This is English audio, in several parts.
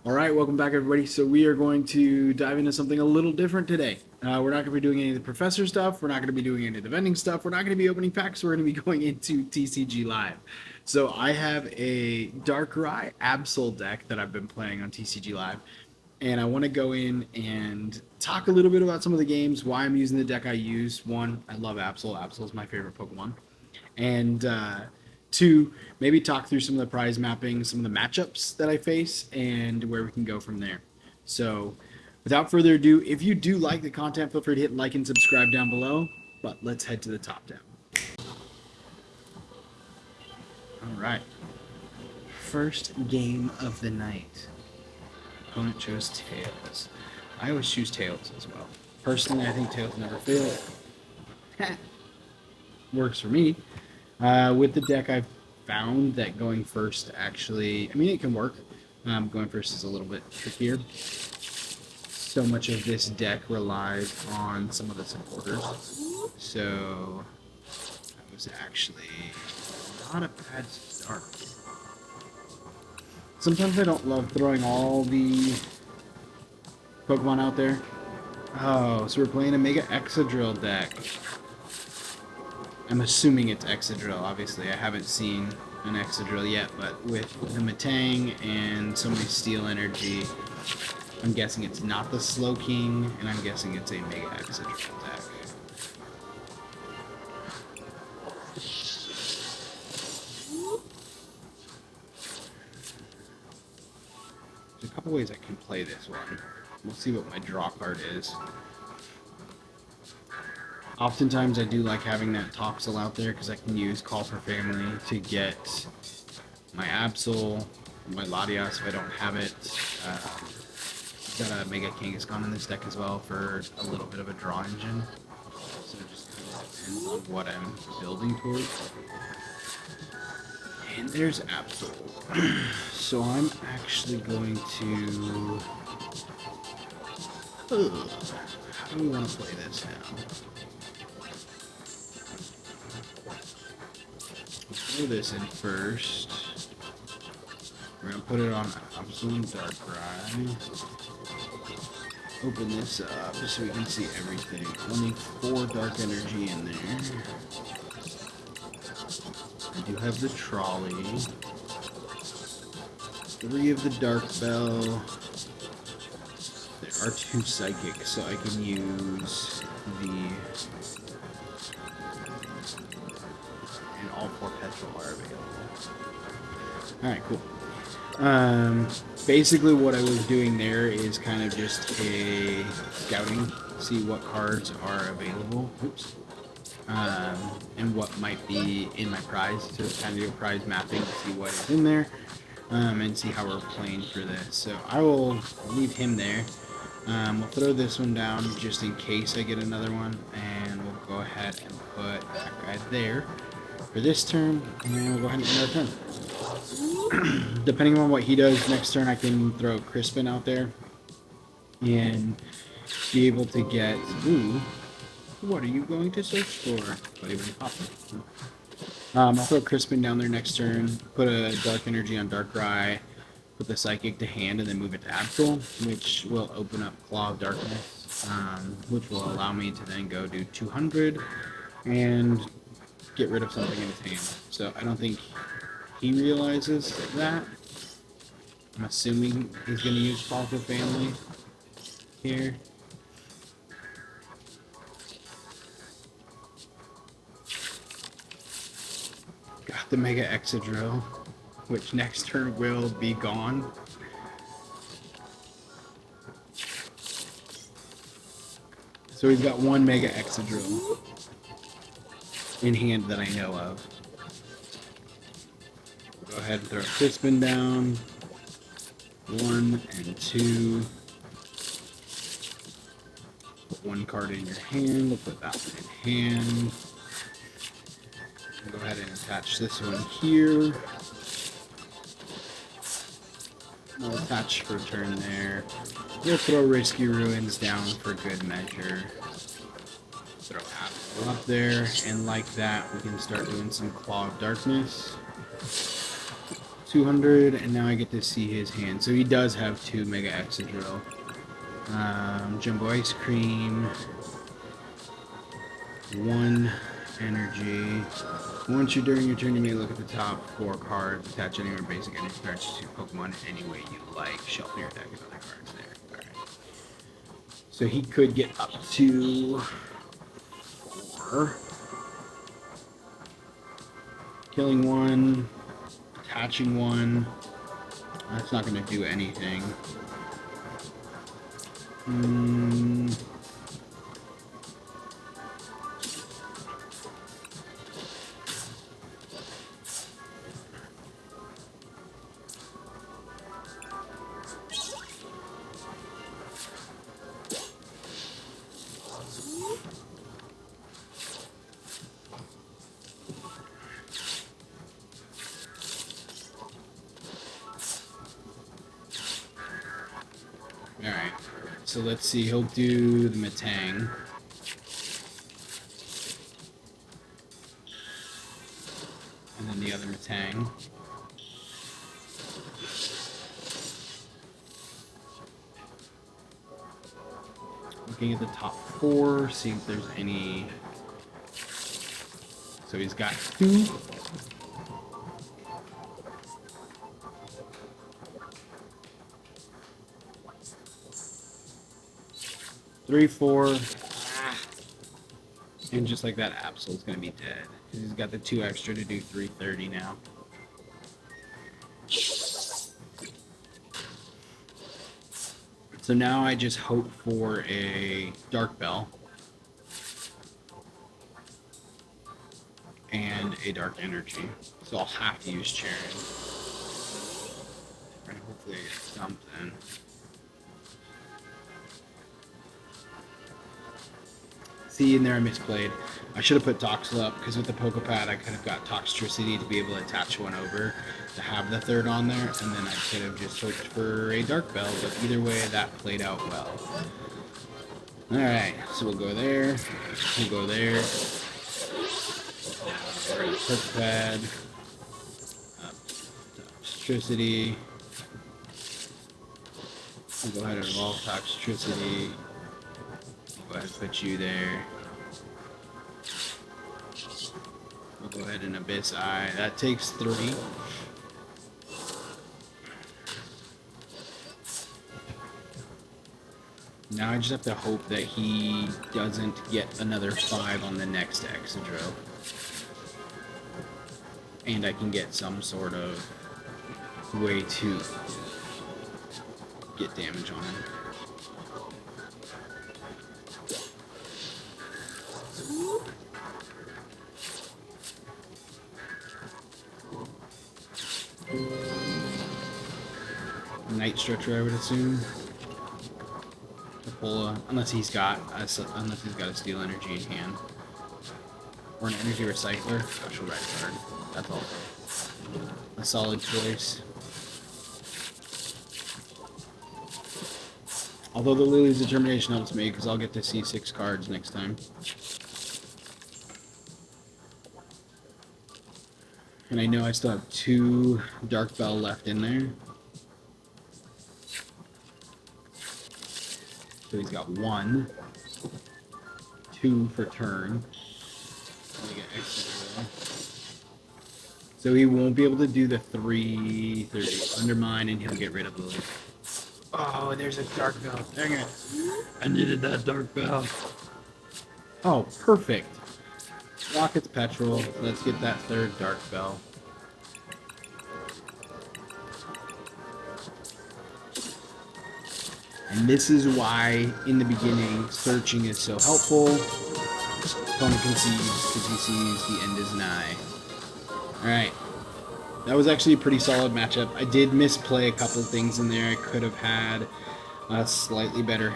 Alright, welcome back everybody. So we are going to dive into something a little different today. We're not going to be doing any of the professor stuff, we're not going to be doing any of the vending stuff, we're not going to be opening packs, we're going to be going into TCG Live. So I have a Darkrai Absol deck that I've been playing on TCG Live, and I want to go in and talk a little bit about some of the games, why I'm using the deck I use. One, I love Absol. Absol is my favorite Pokemon. And two, maybe talk through some of the prize mapping, some of the matchups that I face, and where we can go from there. So, without further ado, if you do like the content, feel free to hit like and subscribe down below. But let's head to the top down. All right. First game of the night. Opponent chose Tails. I always choose Tails as well. Personally, I think Tails never fail. Works for me. With the deck, I've found that going first actually, I mean, it can work. Going first is a little bit trickier. So much of this deck relies on some of the supporters. So, that was actually not a bad start. Sometimes I don't love throwing all the Pokemon out there. Oh, so we're playing a Mega Excadrill deck. I'm assuming it's Excadrill, obviously. I haven't seen an Excadrill yet, but with the Metang and so many Steel Energy, I'm guessing it's not the Slowking, and I'm guessing it's a Mega Excadrill deck. There's a couple ways I can play this one. We'll see what my draw card is. Oftentimes I do like having that Topsil out there because I can use Call for Family to get my Absol, my Latias if I don't have it. Got a Mega Kangaskhan in this deck as well for a little bit of a draw engine. So it just kind of depends on what I'm building towards. And there's Absol. So I'm actually going to... how do we want to play this now? Throw this in first. We're gonna put it on Absol Darkrai. Open this up just so we can see everything. Only 4 Dark Energy in there. I do have the Trolley. 3 of the Dark Bell. There are 2 Psychic, so I can use the... and all 4 Petrol are available. Alright, cool. Basically what I was doing there is kind of just a scouting, see what cards are available, and what might be in my prize, so kind of do a prize mapping to see what is in there, and see how we're playing for this. So I will leave him there. We'll throw this one down just in case I get another one, and we'll go ahead and put that guy there for this turn, and then we'll go ahead and end our turn. Depending on what he does next turn, I can throw Crispin out there and be able to get... Ooh, what are you going to search for? But even pop it. I'll throw Crispin down there next turn, put a Dark Energy on Darkrai, put the Psychic to hand, and then move it to Absol, which will open up Claw of Darkness, which will allow me to then go do 200 and get rid of something in his hand. So I don't think he realizes that. I'm assuming he's going to use Call for Family here. Got the Mega Excadrill, which next turn will be gone. So we've got 1 Mega Excadrill in hand that I know of. Go ahead and throw Crispin down. 1 and 2. Put 1 card in your hand. We'll put that one in hand. Go ahead and attach this one here. We'll attach for a turn there. We'll throw Risky Ruins down for good measure. Throw Apple up there, and like that, we can start doing some Claw of Darkness. 200, and now I get to see his hand. So he does have 2 Mega Excadrill. Jumbo Ice Cream. 1 energy. Once you're during your turn, you may look at the top 4 cards, attach any of your basic energy cards to Pokemon any way you like. Shuffle your deck and other cards there. Alright. So he could get up to 4. Killing 1, attaching 1. That's not going to do anything. Alright, so let's see, he'll do the Metang. And then the other Metang. Looking at the top 4, see if there's any... So he's got 2. Three, 4, and just like that, Absol's gonna be dead. He's got the 2 extra to do 330 now. So now I just hope for a Dark Bell and a Dark Energy. So I'll have to use Charin. And hopefully I get stumped then. See, in there I misplayed. I should have put Toxel up, because with the Pokepad I could have got Toxtricity to be able to attach 1 over to have the 3rd on there, and then I could have just hoped for a Dark Bell, but either way that played out well. Alright, so we'll go there, we'll go there. We're in the Pokepad. Toxtricity. We'll go ahead and evolve Toxtricity. Go ahead and put you there. We'll go ahead and Abyss Eye. That takes 3. Now I just have to hope that he doesn't get another 5 on the next Excadrill. And I can get some sort of way to get damage on him. Night Stretcher, I would assume. To pull unless he's got a Steel Energy in hand, or an Energy Recycler. Special red card. That's all. A solid choice. Although the Lily's Determination helps me, because I'll get to see 6 cards next time. And I know I still have 2 Dark Bell left in there. So he's got 1, 2 for turn. So he won't be able to do the 330 Undermine, and he'll get rid of Lily. Oh, there's a Dark Bell. Dang it. I needed that Dark Bell. Oh, perfect. Rocket's Petrol. Let's get that 3rd Dark Bell. And this is why, in the beginning, searching is so helpful. Opponent conceives because he sees the end is nigh. Alright. That was actually a pretty solid matchup. I did misplay a couple things in there. I could have had a slightly better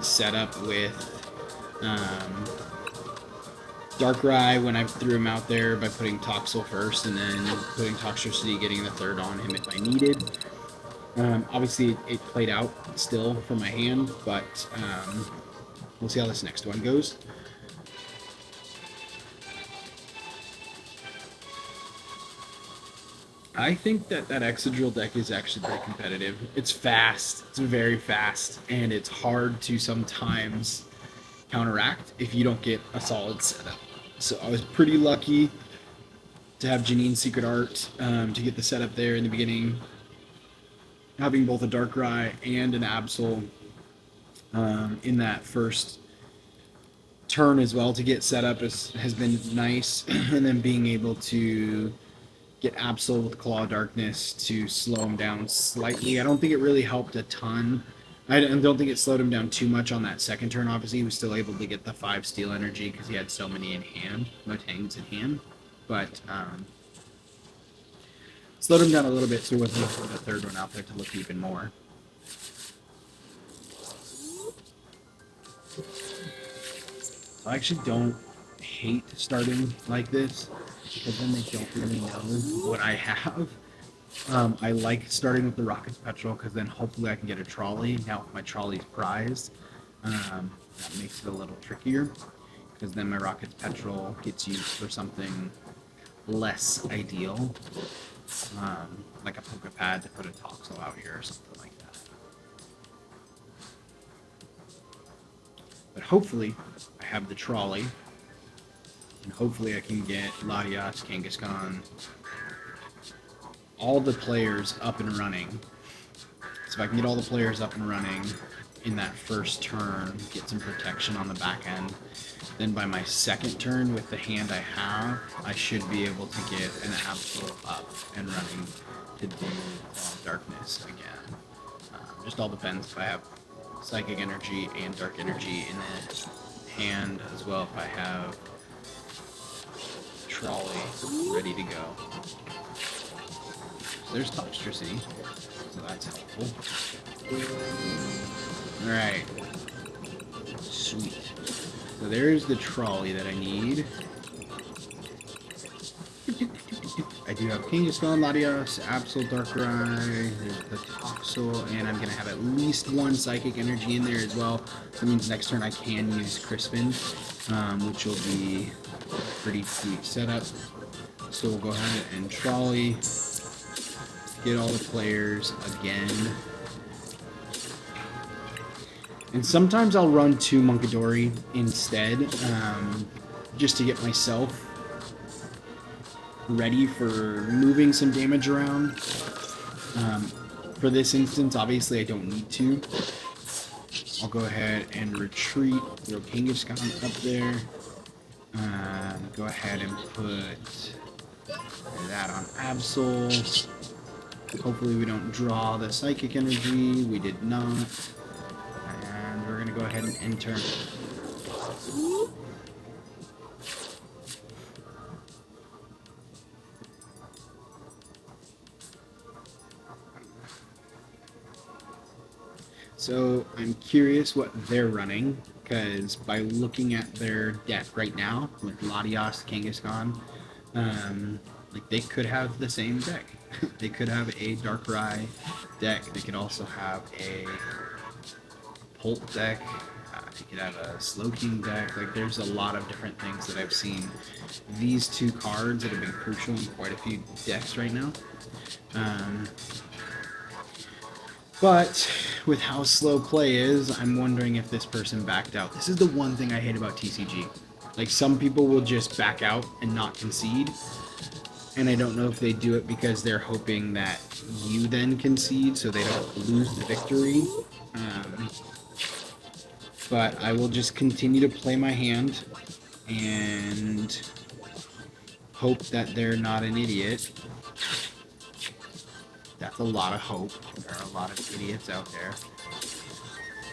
setup with Darkrai when I threw him out there by putting Toxel first and then putting Toxtricity, getting the 3rd on him if I needed. Obviously, it played out still for my hand, but we'll see how this next one goes. I think that Exadrill deck is actually pretty competitive. It's fast. It's very fast, and it's hard to sometimes counteract if you don't get a solid setup. So I was pretty lucky to have Janine's Secret Art to get the setup there in the beginning. Having both a Darkrai and an Absol in that first turn as well to get set up has been nice. And then being able to get Absol with Claw of Darkness to slow him down slightly. I don't think it really helped a ton. I don't think it slowed him down too much on that second turn. Obviously, he was still able to get the 5 Steel Energy because he had so many in hand, no tangs in hand. But slowed him down a little bit, so there wasn't the third one out there to look even more. I actually don't hate starting like this, because then they don't really know what I have. I like starting with the Rocket's Petrol, because then hopefully I can get a trolley. Now if my trolley's prized, that makes it a little trickier, because then my Rocket's Petrol gets used for something less ideal, like a Pokepad to put a Toxel out here or something like that. But hopefully I have the trolley, and hopefully I can get Latias, Kangaskhan, all the players up and running. So if I can get all the players up and running in that first turn, get some protection on the back end, then by my second turn with the hand I have, I should be able to get an Absol up and running to do Darkness again. Just all depends if I have Psychic Energy and Dark Energy in the hand, as well if I have Trolley ready to go. So there's Toxtricity, so that's helpful. Alright. Sweet. So there's the trolley that I need. I do have Kangaskhan, Latias, Absol, Darkrai, there's the Toxel, and I'm going to have at least one Psychic Energy in there as well. So that means next turn I can use Crispin, which will be a pretty sweet setup. So we'll go ahead and trolley, get all the players again. And sometimes I'll run 2 Munkidori instead, just to get myself ready for moving some damage around. For this instance, obviously I don't need to. I'll go ahead and retreat, throw Kangaskhan up there. Go ahead and put that on Absol. Hopefully we don't draw the Psychic Energy. We did not. And we're going to go ahead and enter. So I'm curious what they're running, because by looking at their deck right now with Latias, Kangaskhan, like they could have the same deck. They could have a Darkrai deck. They could also have a Pult deck. They could have a Slowking deck. Like there's a lot of different things that I've seen. These 2 cards that have been crucial in quite a few decks right now. But with how slow play is, I'm wondering if this person backed out. This is the one thing I hate about TCG. Like, some people will just back out and not concede. And I don't know if they do it because they're hoping that you then concede so they don't lose the victory. But I will just continue to play my hand and hope that they're not an idiot. That's a lot of hope. There are a lot of idiots out there.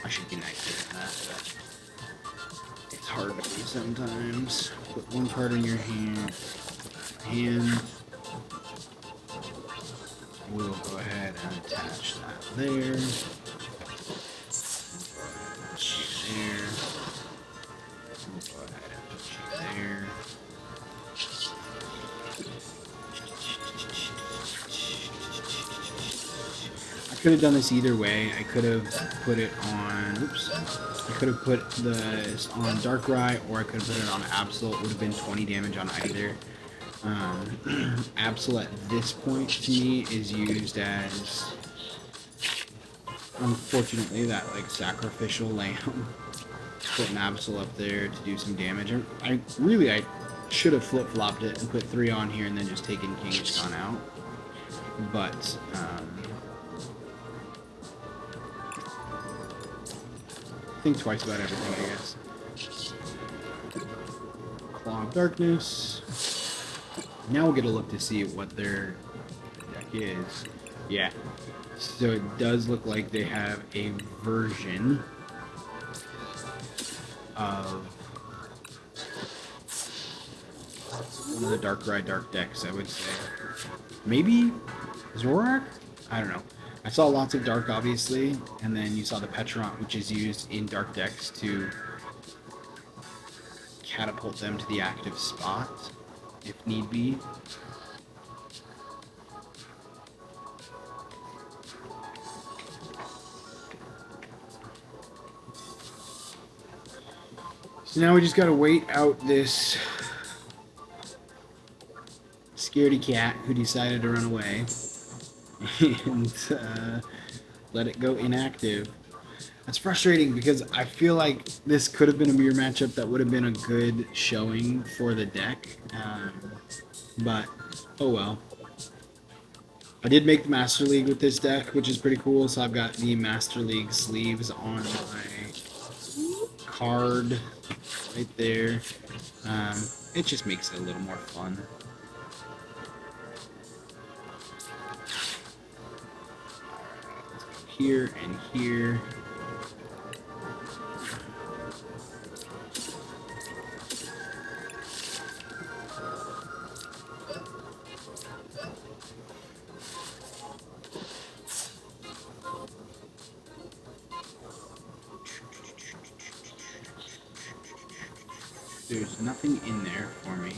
I should be nicer than that, but it's hard to be sometimes. Put 1 card in your hand. We'll go ahead and attach that there. There. We'll go ahead and put you there. I could have done this either way. I could have put it on, oops, I could have put this on Darkrai, or I could have put it on Absol. It would have been 20 damage on either. Absol at this point to me is used as, unfortunately, that like sacrificial lamb. Put an Absol up there to do some damage. I should have flip-flopped it and put 3 on here and then just taken Kangaskhan out. But think twice about everything, I guess. Claw of Darkness. Now we'll get a look to see what their deck is. Yeah. So it does look like they have a version of one of the Darkrai Dark decks, I would say. Maybe Zorak? I don't know. I saw lots of Dark, obviously, and then you saw the Petrant, which is used in Dark decks to catapult them to the active spot, if need be. So now we just gotta wait out this scaredy cat who decided to run away and let it go inactive. That's frustrating because I feel like this could have been a mirror matchup that would have been a good showing for the deck, but oh well. I did make the Master League with this deck, which is pretty cool, so I've got the Master League sleeves on my card right there. It just makes it a little more fun. Here and here. There's nothing in there for me,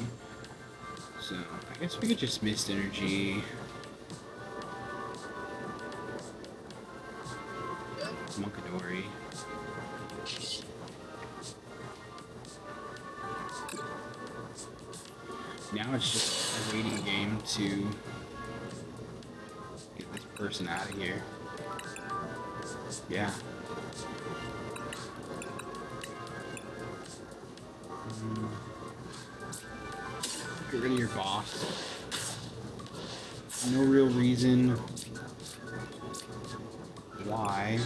so I guess we could just Mist Energy. Monkadori. Now it's just a waiting game to get this person out of here. Yeah. Get rid of your boss. No real reason why.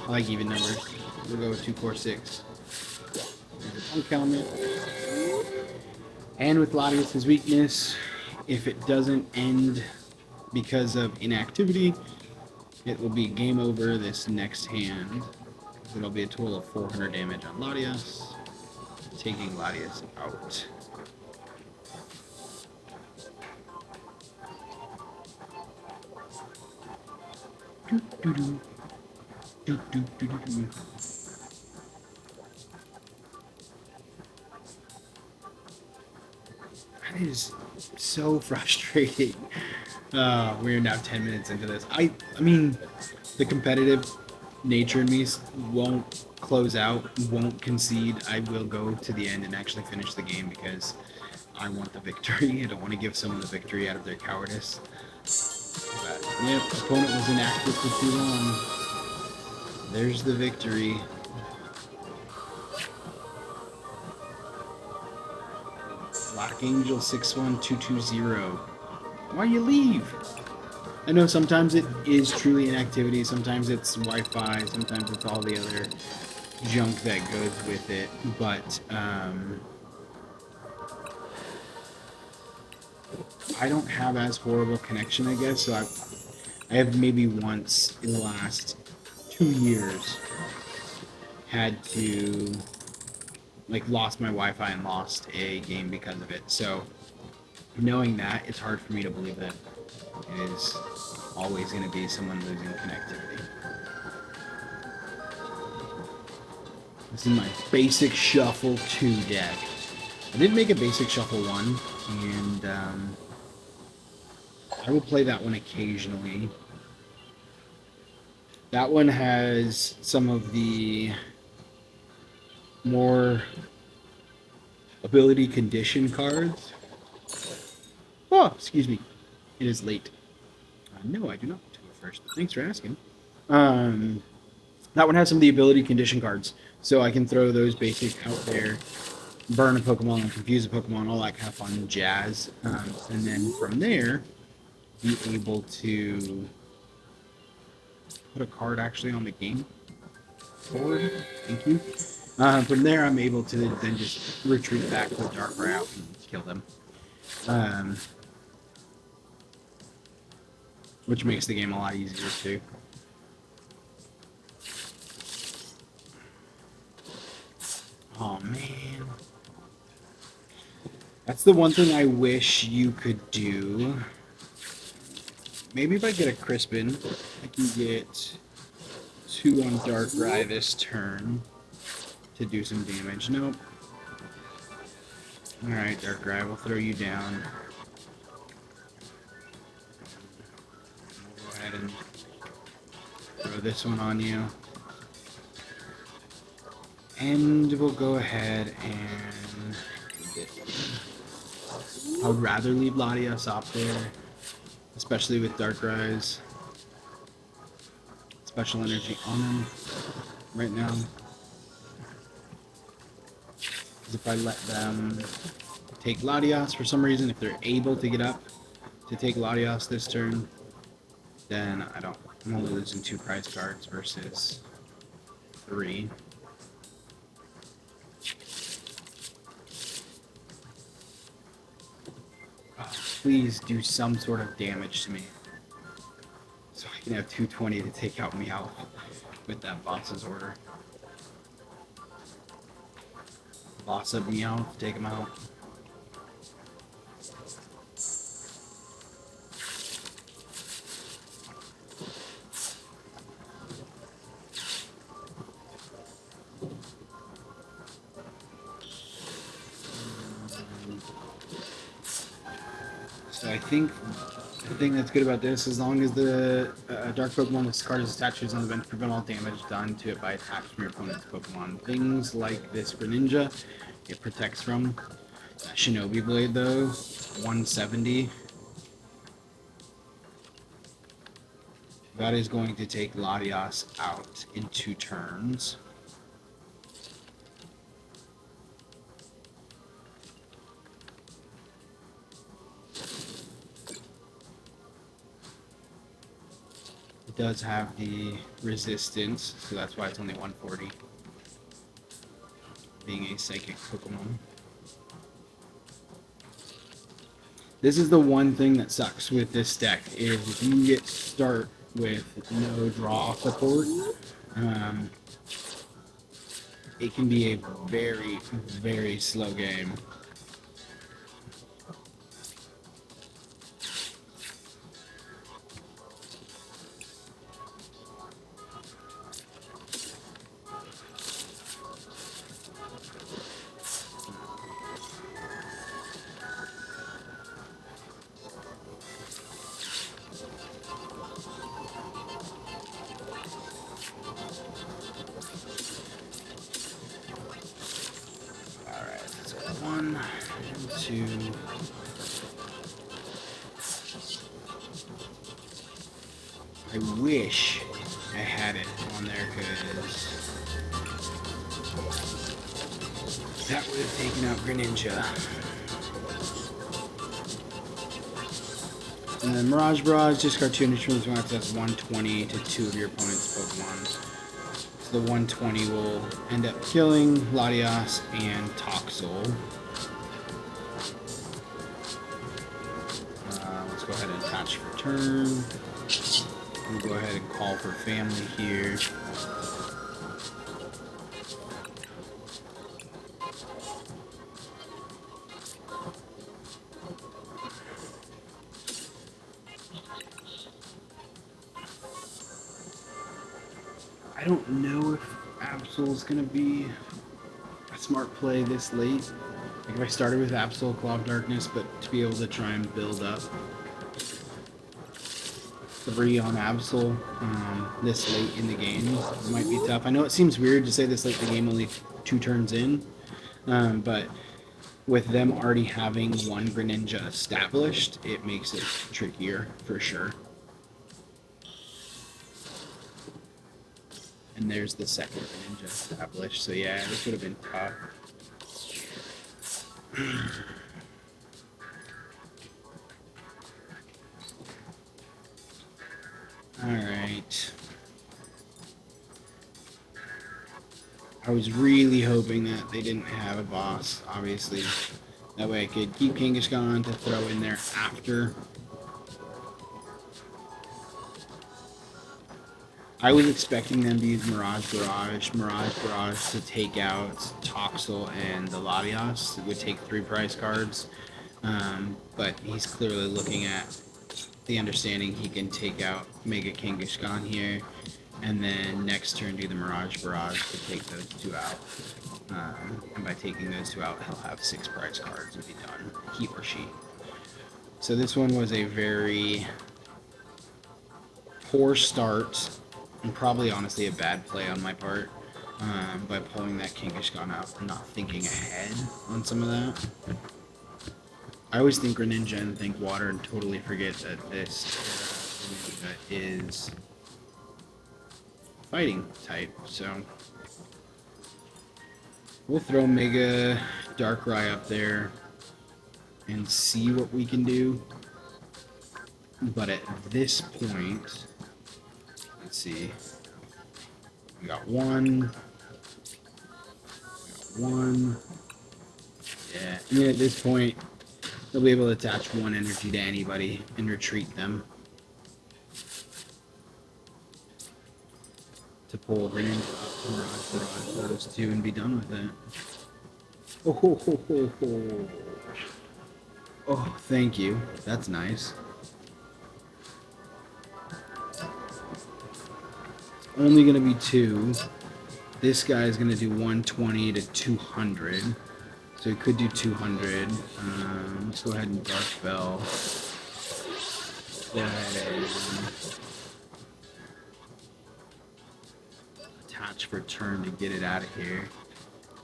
I like even numbers. We'll go with 2, 4, 6. There's a Punk Element. And with Latias's weakness, if it doesn't end because of inactivity, it will be game over this next hand. It'll be a total of 400 damage on Latias, taking Latias out. That is so frustrating. We're now 10 minutes into this. I mean, the competitive nature in me won't close out, won't concede. I will go to the end and actually finish the game because I want the victory. I don't want to give someone the victory out of their cowardice. But, yep, opponent was inactive for too long. There's the victory. Black Angel 61220. Why you leave? I know sometimes it is truly inactivity, sometimes it's Wi-Fi, sometimes it's all the other junk that goes with it, but I don't have as horrible connection, I guess, so I have maybe once in the last 2 years had to, like, lost my Wi-Fi and lost a game because of it, so knowing that, it's hard for me to believe that it is always going to be someone losing connectivity. This is my basic Shuffle 2 deck. I did make a basic Shuffle 1, and I will play that one occasionally. That one has some of the more ability condition cards. Oh, excuse me. It is late. No, I do not want to go first, but thanks for asking. That one has some of the ability condition cards, so I can throw those basic out there, burn a Pokemon, and confuse a Pokemon, all that kind of fun jazz. And then from there, be able to put a card actually on the game board. Thank you. From there, I'm able to then just retreat back to the Darkrai out and kill them. Which makes the game a lot easier too. Oh man. That's the one thing I wish you could do. Maybe if I get a Crispin, I can get 2 on Darkrai this turn to do some damage. Nope. Alright, Darkrai, we'll throw you down. We'll go ahead and throw this one on you. And we'll go ahead and... I would rather leave Latias up there, especially with Darkrai's special energy on him right now. Because if I let them take Latias for some reason, if they're able to get up to take Latias this turn, then I'm only losing 2 prize cards versus 3. Oh, please do some sort of damage to me, so I can have 220 to take out Meowth with that boss's order. Boss up Meowth, take him out. So I think the thing that's good about this, as long as the Dark Pokemon this card is attached to is on the bench, prevent all damage done to it by attacks from your opponent's Pokemon. Things like this Greninja, it protects from. Shinobi Blade though, 170. That is going to take Latias out in 2 turns. Does have the resistance, so that's why it's only 140. Being a psychic Pokemon. This is the one thing that sucks with this deck, is if you get start with no draw off the board, it can be a very, very slow game. One, two. I wish I had it on there because that would have taken out Greninja. And then Mirage Barrage, discard 2 instruments when access 120 to 2 of your opponent's Pokemon. So the 120 will end up killing Latias and Toxel. Let's go ahead and attach for turn. We'll go ahead and call for family here. I don't know if Absol's gonna be a smart play this late. Like if I started with Absol, Claw of Darkness, but to be able to try and build up 3 on Absol this late in the game might be tough. I know it seems weird to say this late in the game, only 2 turns in, but with them already having one Greninja established, it makes it trickier for sure. And there's the second Greninja established, so yeah, this would have been tough. Alright. I was really hoping that they didn't have a boss, obviously. That way I could keep Kangaskhan to throw in there after. I was expecting them to use Mirage Barrage to take out Toxel and the Latias. It would take 3 prize cards. But he's clearly looking at the understanding he can take out Mega Kangaskhan here, and then next turn do the Mirage Barrage to take those 2 out. And by taking those 2 out, he'll have 6 prize cards and be done. He or she. So this one was a very poor start, and probably honestly a bad play on my part, by pulling that Kangaskhan out and not thinking ahead on some of that. I always think Greninja and think water and totally forget that this Greninja is fighting type, so we'll throw Mega Darkrai up there and see what we can do. But at this point, let's see. We got one. Yeah, I mean, at this point, they'll be able to attach 1 energy to anybody and retreat them. To pull Greninja up to Mirage those 2 and be done with it. Oh, ho, ho, ho, ho. Oh, thank you. That's nice. Only going to be 2. This guy is going to do 120 to 200. So he could do 200. Let's go ahead and Dark Bell. Go ahead and attach for turn to get it out of here.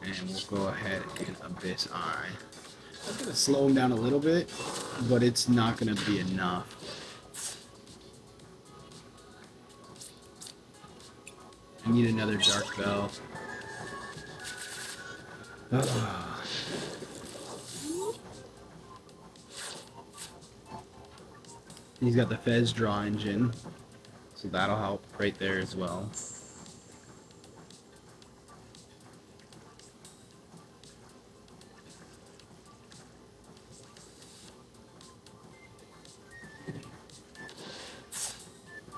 And we'll go ahead and Abyss Eye. That's going to slow him down a little bit, but it's not going to be enough. I need another Dark Bell. He's got the Fez draw engine, so that'll help right there as well.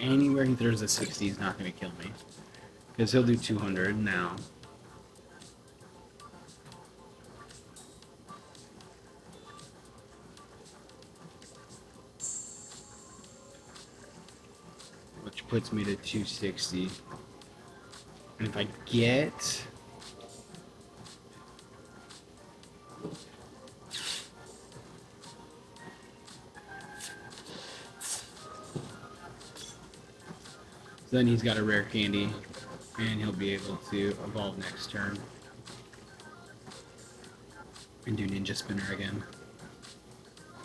Anywhere he throws a 60 is not going to kill me, because he'll do 200 now. Which puts me to 260. And if I get... then he's got a rare candy, and he'll be able to evolve next turn. And do Ninja Spinner again.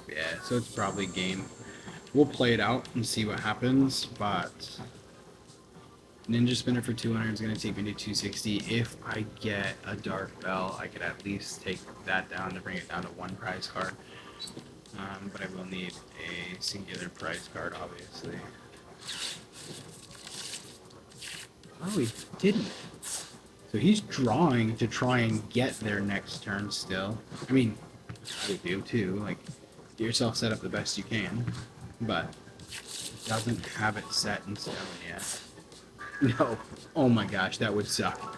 Yeah, so it's probably game. We'll play it out and see what happens, but Ninja Spinner for 200 is going to take me to 260. If I get a Dark Bell, I could at least take that down to bring it down to 1 prize card. But I will need a singular prize card, obviously. Oh, he didn't. So he's drawing to try and get their next turn still. I mean, I would do too. Like, get yourself set up the best you can. But doesn't have it set in stone yet. No. Oh my gosh, that would suck.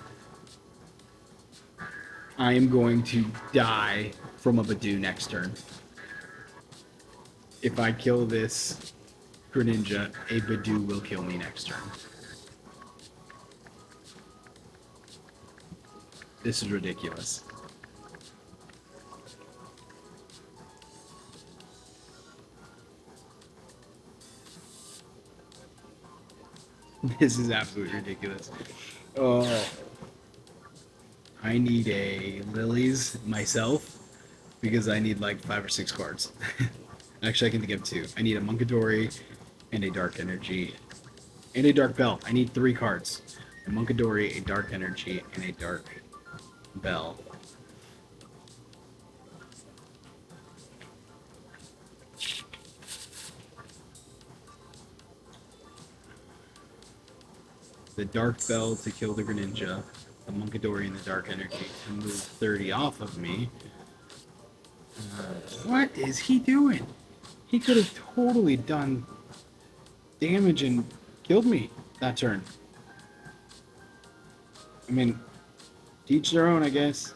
I am going to die from a Badoo next turn. If I kill this Greninja, a Badoo will kill me next turn. This is ridiculous. This is absolutely ridiculous. Oh. I need a Lilies myself because I need like 5 or 6 cards. Actually, I can think of 2. I need a Munkidori and a Dark Energy and a Dark Bell. I need 3 cards. A Munkidori, a Dark Energy, and a Dark Bell. The Dark Bell to kill the Greninja, the Munkidori and the Dark Energy to move 30 off of me. What is he doing? He could have totally done damage and killed me that turn. I mean, each their own, I guess.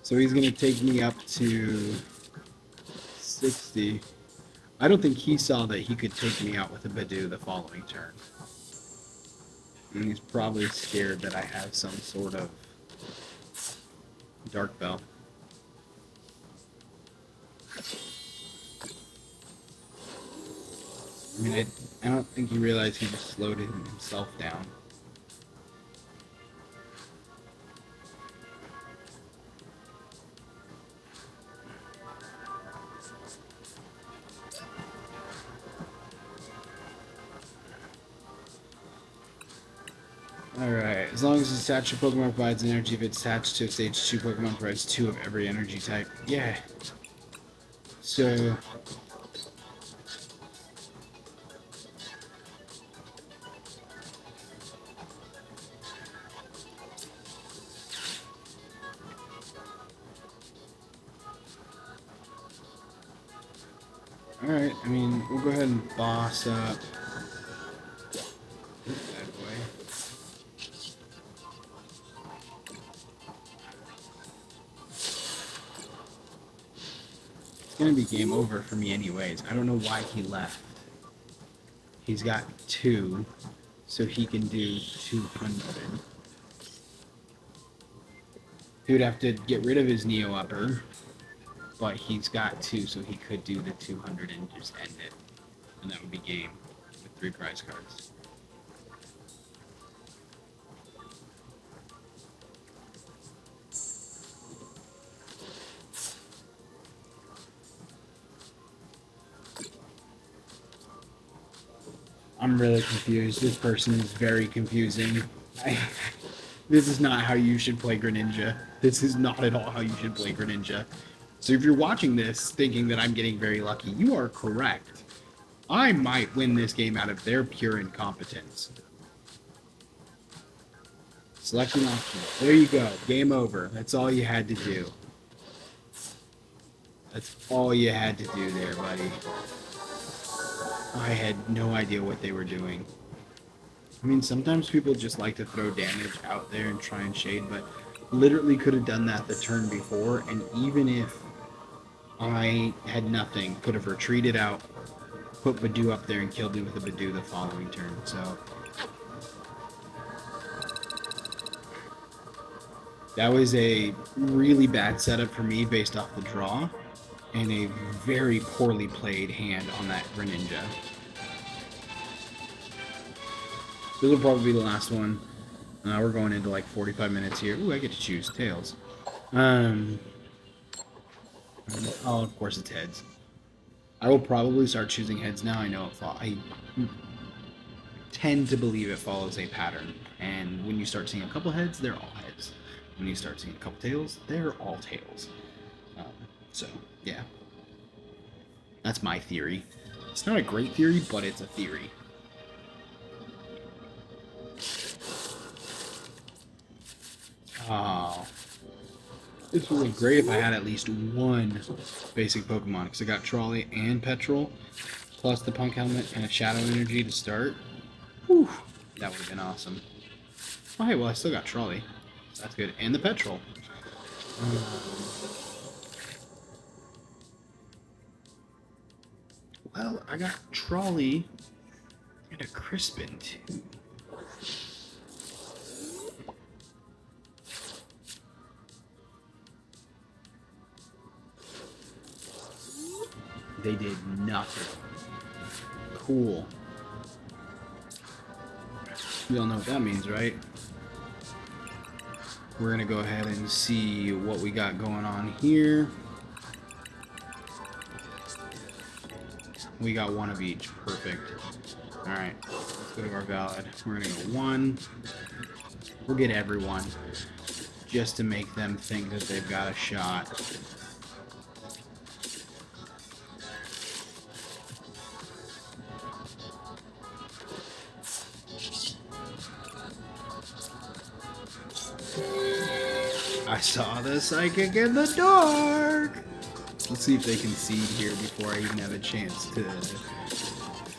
So he's going to take me up to 60. I don't think he saw that he could take me out with a Bidoof the following turn. And he's probably scared that I have some sort of Dark Bell. I mean, I don't think he realized he just slowed himself down. Alright, as long as it's attached to Pokemon provides energy, if it's attached to a stage 2 Pokemon provides 2 of every energy type. Yeah. So... Alright, I mean, we'll go ahead and boss up this bad boy. It's gonna be game over for me anyways. I don't know why he left. He's got 2, so he can do 200. He would have to get rid of his Neo Upper, but he's got 2, so he could do the 200 and just end it. And that would be game with 3 prize cards. I'm really confused. This person is very confusing. This is not how you should play Greninja. This is not at all how you should play Greninja. So if you're watching this thinking that I'm getting very lucky, you are correct. I might win this game out of their pure incompetence. Select an option. There you go. Game over. That's all you had to do. That's all you had to do there, buddy. I had no idea what they were doing. I mean, sometimes people just like to throw damage out there and try and shade, but literally could have done that the turn before, and even if I had nothing, could have retreated out, put Bidoof up there, and killed me with a Bidoof the following turn, so... That was a really bad setup for me based off the draw, and a very poorly played hand on that Greninja. This will probably be the last one. We're going into like 45 minutes here. Ooh, I get to choose tails. Oh, of course it's heads. I will probably start choosing heads now. I know I tend to believe it follows a pattern. And when you start seeing a couple heads, they're all heads. When you start seeing a couple tails, they're all tails. So, yeah. That's my theory. It's not a great theory, but it's a theory. Oh. This would be great if I had at least one basic Pokemon, because I got Trolley and Petrol, plus the Punk Helmet and a Shadow Energy to start. Whew, that would have been awesome. Oh, hey, well, I still got Trolley. So that's good. And the Petrol. Well, I got Trolley and a Crispin, too. They did nothing. Cool. You all know what that means, right? We're going to go ahead and see what we got going on here. We got one of each. Perfect. Alright, let's go to our valid. We're going to go 1. We'll get everyone, just to make them think that they've got a shot. I saw the psychic in the dark! Let's see if they can seed here before I even have a chance to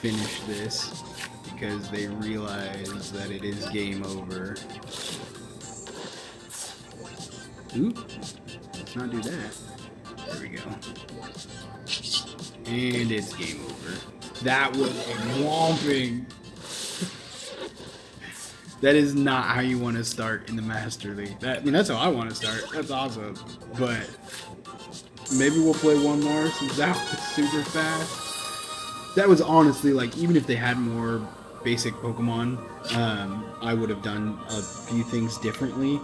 finish this, because they realize that it is game over. Oop, let's not do that. There we go. And it's game over. That was a whomping. That is not how you want to start in the Master League. I mean, that's how I want to start. That's awesome. But maybe we'll play one more since that was super fast. That was honestly, like, even if they had more basic Pokemon, I would have done a few things differently.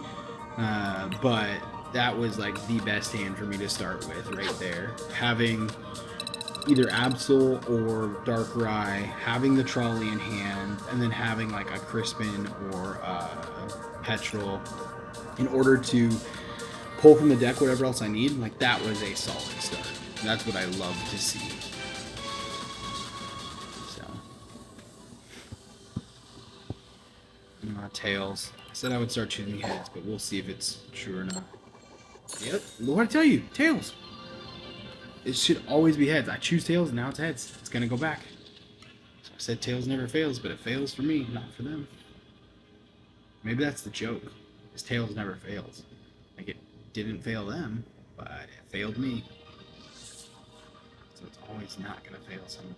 But that was, like, the best hand for me to start with right there. Having either Absol or Darkrai, having the trolley in hand, and then having like a Crispin or Petrol in order to pull from the deck whatever else I need. Like, that was a solid start. That's what I love to see. So, Tails. I said I would start choosing heads, but we'll see if it's true or not. Yep, what did I tell you? Tails. It should always be heads. I choose tails, and now it's heads. It's gonna go back. So I said tails never fails, but it fails for me, not for them. Maybe that's the joke. Is tails never fails. Like, it didn't fail them, but it failed me. So it's always not gonna fail someone.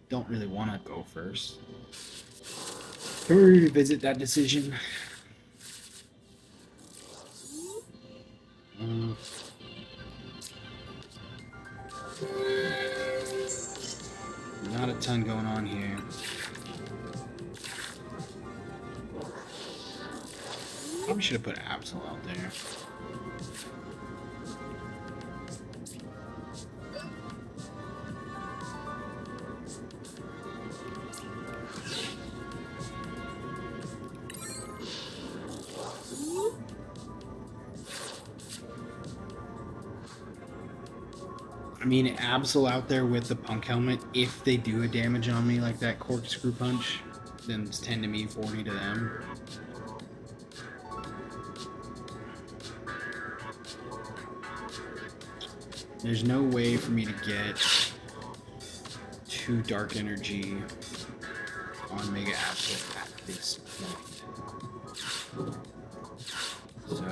Don't really want to go first. Can we revisit that decision? Not a ton going on here. Probably should have put Absol out there. I mean, Absol out there with the Punk Helmet, if they do a damage on me like that Corkscrew Punch, then it's 10 to me, 40 to them. There's no way for me to get 2 Dark Energy on Mega Absol at this point. So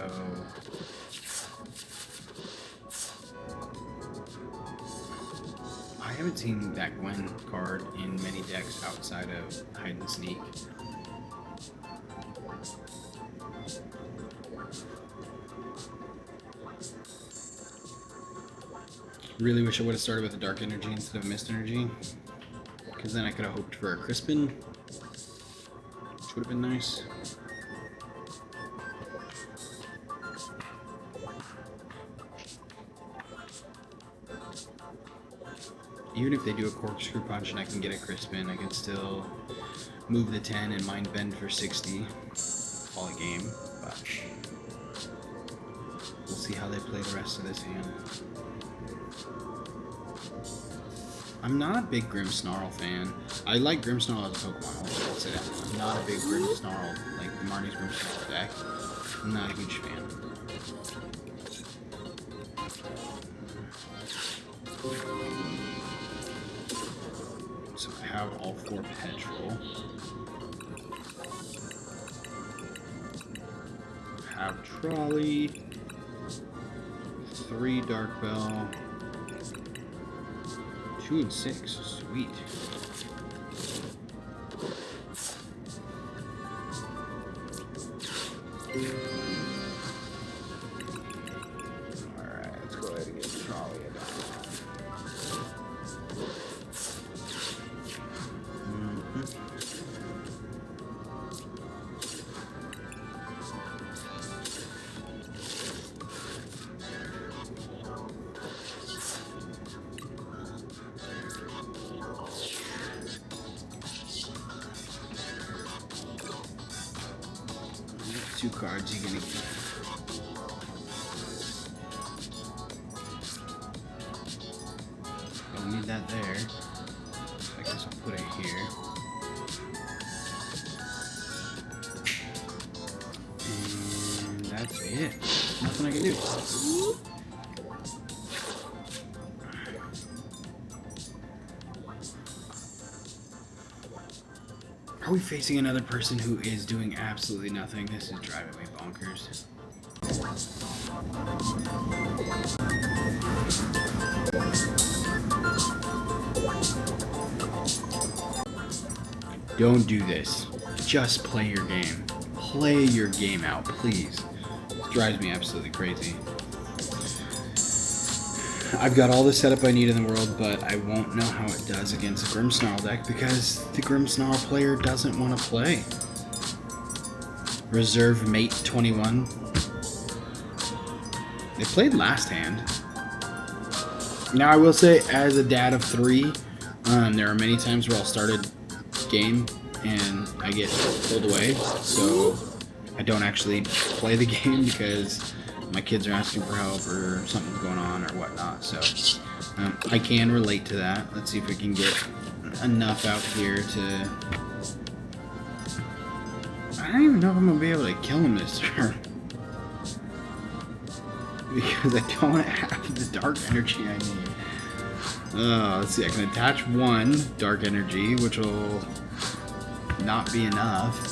I haven't seen that Gwen card in many decks outside of Hide and Sneak. Really wish I would have started with a Dark Energy instead of Mist Energy, because then I could have hoped for a Crispin, which would have been nice. Even if they do a Corkscrew Punch and I can get a Crispin, I can still move the 10 and Mind Bend for 60. Call it game, but we'll see how they play the rest of this hand. I'm not a big Grimmsnarl fan. I like Grimmsnarl as a Pokemon, I'll say that. I'm not a big Grimmsnarl, like Marnie's Grimmsnarl deck. I'm not a huge fan. So I have all 4 Petrol. I have Trolley. 3 Dark Bell. 2 and 6. Sweet. Alright, let's go ahead and get Trolley about. 2 cards you gonna keep? Don't need that there. I guess I'll put it here. And that's it. Nothing I can do. Are we facing another person who is doing absolutely nothing? This is driving me bonkers. Don't do this. Just play your game. Play your game out, please. It drives me absolutely crazy. I've got all the setup I need in the world, but I won't know how it does against a Grimmsnarl deck because the Grimmsnarl player doesn't want to play. Reserve Mate 21. They played last hand. Now I will say, as a dad of 3, there are many times where I'll start a game and I get pulled away, so I don't actually play the game because my kids are asking for help or something's going on or whatnot. So I can relate to that. Let's see if we can get enough out here to... I don't even know if I'm going to be able to kill him this turn. Because I don't have the dark energy I need. Let's see, I can attach 1 dark energy, which will not be enough.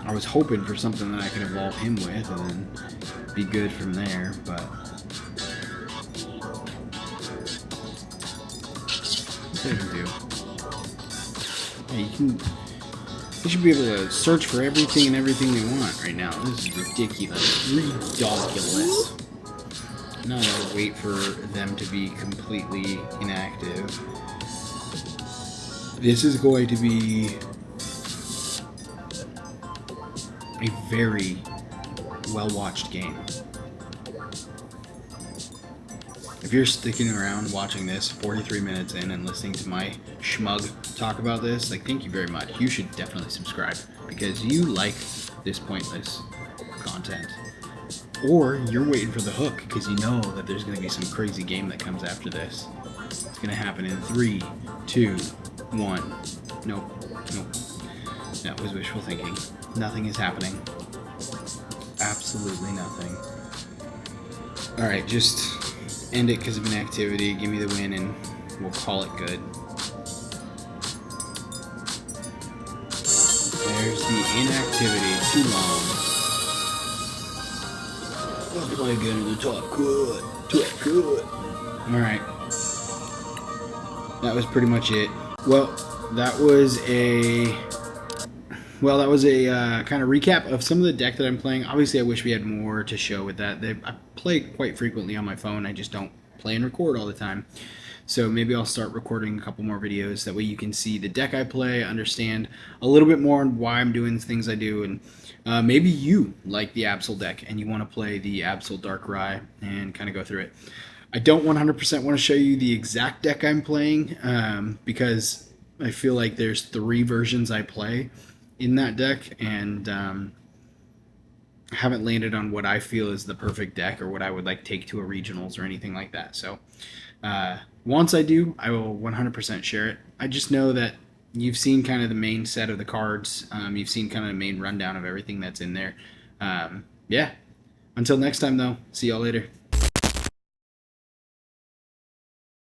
I was hoping for something that I could evolve him with and then be good from there, but what can do? Yeah, you should be able to search for everything and everything they want right now. This is ridiculous. Ridiculous. Now I gotta wait for them to be completely inactive. This is going to be a very well-watched game. If you're sticking around watching this 43 minutes in and listening to my schmug talk about this, like, thank you very much. You should definitely subscribe because you like this pointless content. Or you're waiting for the hook because you know that there's going to be some crazy game that comes after this. It's going to happen in 3, 2, 1. Nope. That was wishful thinking. Nothing is happening. Absolutely nothing. Alright, just end it because of inactivity. Give me the win and we'll call it good. There's the inactivity. Too long. Let's play again in the top. Good. Alright. That was pretty much it. Well, that was a kind of recap of some of the deck that I'm playing. Obviously, I wish we had more to show with that. I play quite frequently on my phone. I just don't play and record all the time. So maybe I'll start recording a couple more videos. That way you can see the deck I play, understand a little bit more on why I'm doing the things I do, and maybe you like the Absol deck and you want to play the Absol Darkrai and kind of go through it. I don't 100% want to show you the exact deck I'm playing because I feel like there's 3 versions I play in that deck, and I haven't landed on what I feel is the perfect deck or what I would like take to a regionals or anything like that. So once I do, I will 100% share it. I just know that you've seen kind of the main set of the cards. You've seen kind of the main rundown of everything that's in there. Yeah. Until next time, though, see y'all later.